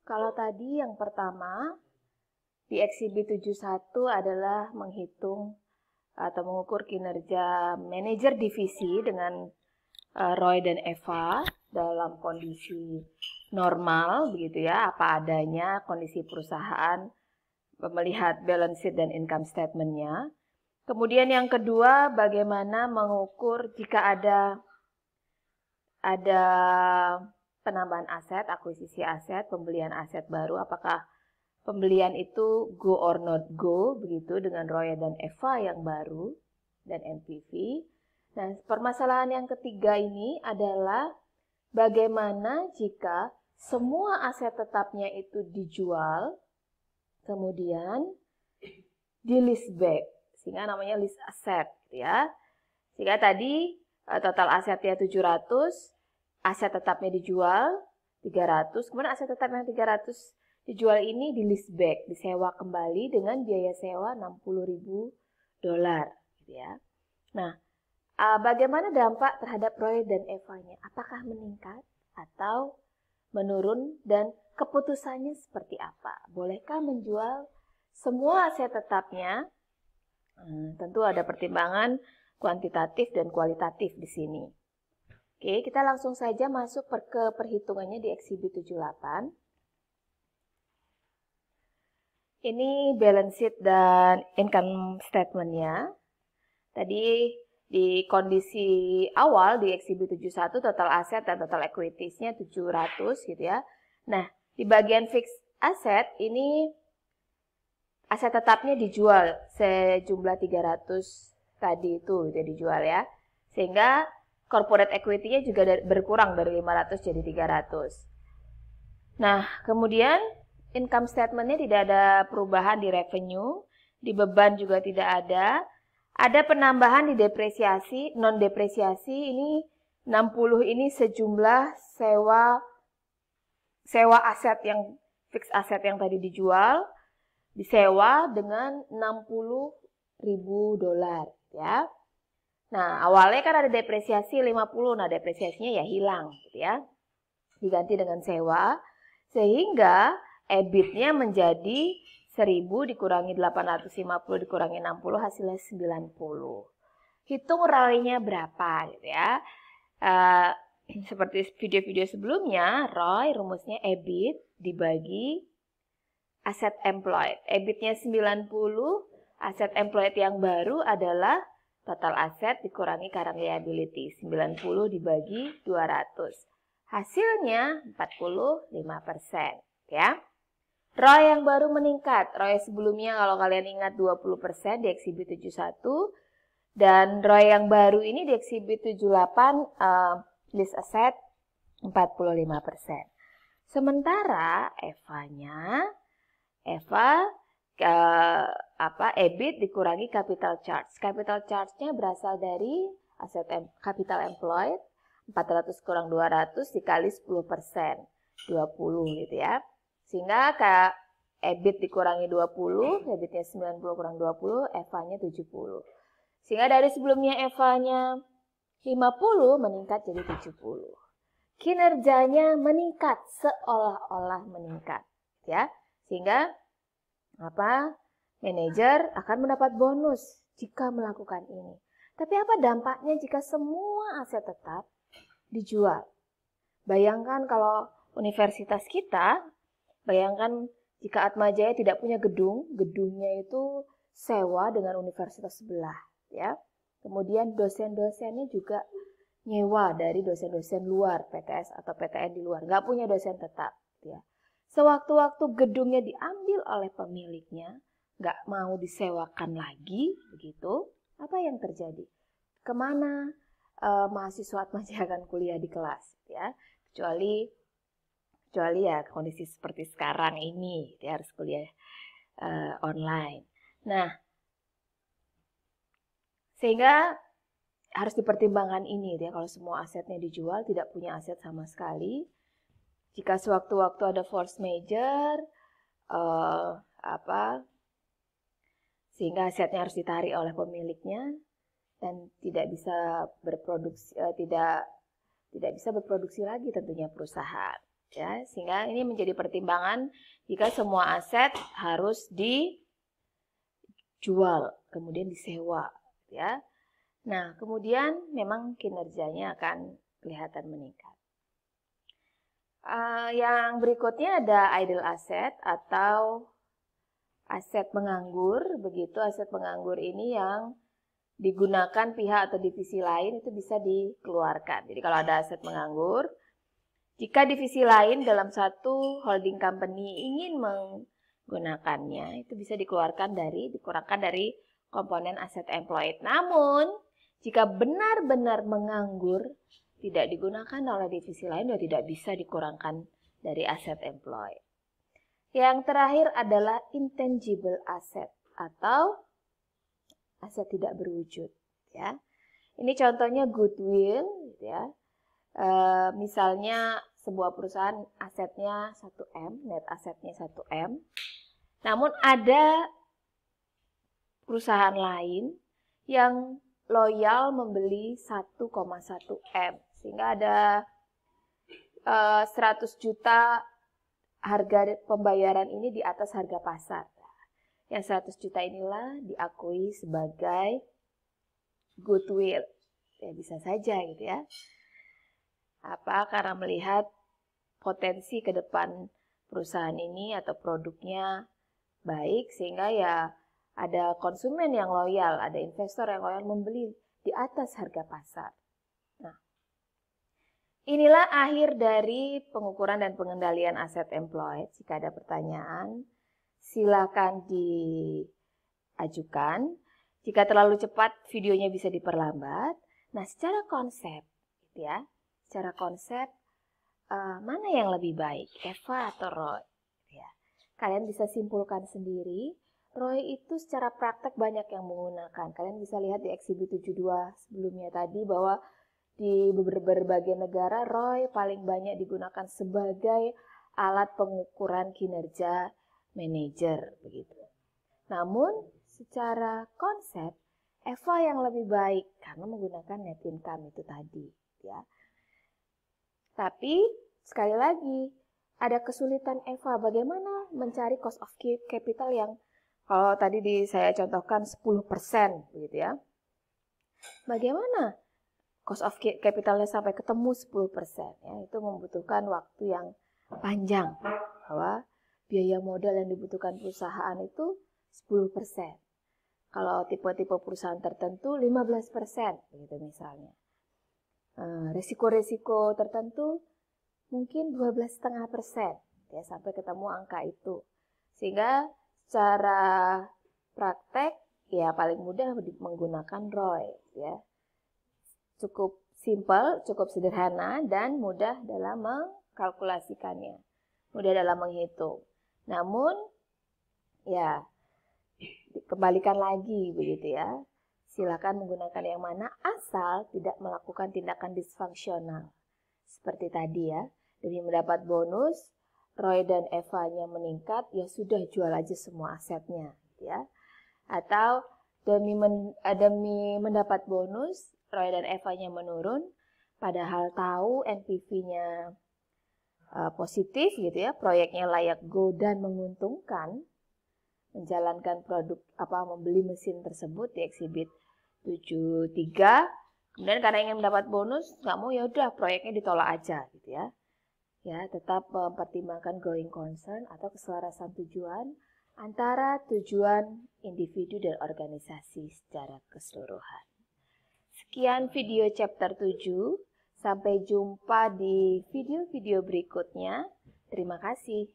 Kalau tadi yang pertama di Exhibit 71 adalah menghitung atau mengukur kinerja manajer divisi dengan Roy dan Eva dalam kondisi normal begitu ya, apa adanya kondisi perusahaan, melihat balance sheet dan income statement-nya. Kemudian yang kedua, bagaimana mengukur jika ada penambahan aset, akuisisi aset, pembelian aset baru, apakah pembelian itu go or not go, begitu dengan Roy dan Eva yang baru, dan NPV. Nah, permasalahan yang ketiga ini adalah bagaimana jika semua aset tetapnya itu dijual, kemudian di list back, sehingga namanya list aset, ya. Sehingga tadi total asetnya 700, aset tetapnya dijual 300, kemudian aset tetap yang 300 dijual ini di list back, disewa kembali dengan biaya sewa $60.000, gitu ya. Nah, bagaimana dampak terhadap Roy dan Eva-nya? Apakah meningkat atau menurun dan keputusannya seperti apa? Bolehkah menjual semua aset tetapnya? Tentu ada pertimbangan kuantitatif dan kualitatif di sini. Oke, kita langsung saja masuk ke perhitungannya di Exhibit 78. Ini balance sheet dan income statement-nya. Tadi di kondisi awal di Exhibit 71 total aset dan total equities-nya 700 gitu ya. Nah, di bagian fixed asset ini aset tetapnya dijual sejumlah 300 tadi itu gitu dijual ya. Sehingga corporate equity-nya juga berkurang dari 500 jadi 300. Nah, kemudian income statement-nya tidak ada perubahan di revenue, di beban juga tidak ada. Ada penambahan di depresiasi, non depresiasi ini 60 ini sejumlah sewa aset yang fixed aset yang tadi dijual disewa dengan $60.000 ya. Nah, awalnya kan ada depresiasi 50, nah depresiasinya ya hilang gitu ya. Diganti dengan sewa sehingga EBIT-nya menjadi 1000 dikurangi 850 dikurangi 60 hasilnya 90. Hitung ROI-nya berapa gitu ya. Seperti video-video sebelumnya, ROI rumusnya EBIT dibagi aset employed. EBIT-nya 90, aset employed yang baru adalah total aset dikurangi current liability. 90 dibagi 200. Hasilnya 45%. Ya. ROI yang baru meningkat. ROI sebelumnya kalau kalian ingat 20% di Exhibit 71. Dan ROI yang baru ini di Exhibit 78 list asset 45%. Sementara Eva EBIT dikurangi capital charge. Capital charge-nya berasal dari aset capital employed 400 kurang 200 dikali 10%, 20 gitu ya. Sehingga EBIT dikurangi 20, EBIT-nya 90 kurang 20, Eva-nya 70. Sehingga dari sebelumnya Eva-nya 50 meningkat jadi 70. Kinerjanya meningkat seolah-olah meningkat, ya. Sehingga manajer akan mendapat bonus jika melakukan ini. Tapi apa dampaknya jika semua aset tetap dijual? Bayangkan kalau universitas kita, bayangkan jika Atmajaya tidak punya gedung, gedungnya itu sewa dengan universitas sebelah, ya. Kemudian dosen-dosennya juga nyewa dari dosen-dosen luar, PTS atau PTN di luar, nggak punya dosen tetap, ya. Sewaktu-waktu gedungnya diambil oleh pemiliknya, nggak mau disewakan lagi, begitu, apa yang terjadi? Kemana mahasiswa Atmajaya akan kuliah di kelas, ya? Kecuali ya kondisi seperti sekarang ini, dia harus kuliah online. Nah, sehingga harus dipertimbangkan ini, ya, kalau semua asetnya dijual, tidak punya aset sama sekali. Jika sewaktu-waktu ada force major, sehingga asetnya harus ditarik oleh pemiliknya dan tidak bisa berproduksi, tidak bisa berproduksi lagi tentunya perusahaan. Ya, sehingga ini menjadi pertimbangan jika semua aset harus dijual, kemudian disewa, ya. Nah, kemudian memang kinerjanya akan kelihatan meningkat. Yang berikutnya ada idle asset atau aset menganggur. Begitu aset menganggur ini yang digunakan pihak atau divisi lain itu bisa dikeluarkan. Jadi kalau ada aset menganggur, jika divisi lain dalam satu holding company ingin menggunakannya, itu bisa dikurangkan dari komponen aset employed. Namun, jika benar-benar menganggur, tidak digunakan oleh divisi lain, ya tidak bisa dikurangkan dari aset employed. Yang terakhir adalah intangible asset atau aset tidak berwujud. Ya, ini contohnya goodwill, ya. Misalnya sebuah perusahaan asetnya 1M, net asetnya 1M. Namun ada perusahaan lain yang loyal membeli 1,1M. Sehingga ada 100 juta harga pembayaran ini di atas harga pasar. Yang 100 juta inilah diakui sebagai goodwill. Ya bisa saja gitu ya. Karena melihat potensi ke depan perusahaan ini atau produknya baik, sehingga ya ada konsumen yang loyal, ada investor yang loyal membeli di atas harga pasar. Nah, inilah akhir dari pengukuran dan pengendalian aset employed. Jika ada pertanyaan, silakan diajukan. Jika terlalu cepat, videonya bisa diperlambat. Nah, secara konsep, gitu ya. Secara konsep, mana yang lebih baik, Eva atau Roy? Ya. Kalian bisa simpulkan sendiri. Roy itu secara praktek banyak yang menggunakan. Kalian bisa lihat di Exhibit 72 sebelumnya tadi bahwa di berbagai negara Roy paling banyak digunakan sebagai alat pengukuran kinerja manajer begitu. Namun secara konsep Eva yang lebih baik karena menggunakan net income itu tadi, ya. Tapi sekali lagi ada kesulitan Eva bagaimana mencari cost of capital yang kalau tadi saya contohkan 10% begitu ya. Bagaimana cost of capitalnya sampai ketemu 10%? Ya, itu membutuhkan waktu yang panjang. Bahwa biaya modal yang dibutuhkan perusahaan itu 10%. Kalau tipe-tipe perusahaan tertentu 15% begitu misalnya. Risiko-risiko tertentu mungkin 12,5% ya sampai ketemu angka itu. Sehingga secara praktek ya paling mudah menggunakan ROI ya. Cukup simpel, cukup sederhana dan mudah dalam mengkalkulasikannya. Mudah dalam menghitung. Namun ya kembalikan lagi begitu ya. Silakan menggunakan yang mana asal tidak melakukan tindakan disfungsional. Seperti tadi ya, demi mendapat bonus, Roy dan Eva-nya meningkat, ya sudah jual aja semua asetnya, ya. Atau demi mendapat bonus, Roy dan Eva-nya menurun, padahal tahu NPV-nya positif gitu ya, proyeknya layak go dan menguntungkan, menjalankan membeli mesin tersebut di Exhibit 73. Kemudian karena ingin mendapat bonus, nggak mau ya udah proyeknya ditolak aja gitu ya. Ya, tetap mempertimbangkan going concern atau keselarasan tujuan antara tujuan individu dan organisasi secara keseluruhan. Sekian video chapter 7. Sampai jumpa di video-video berikutnya. Terima kasih.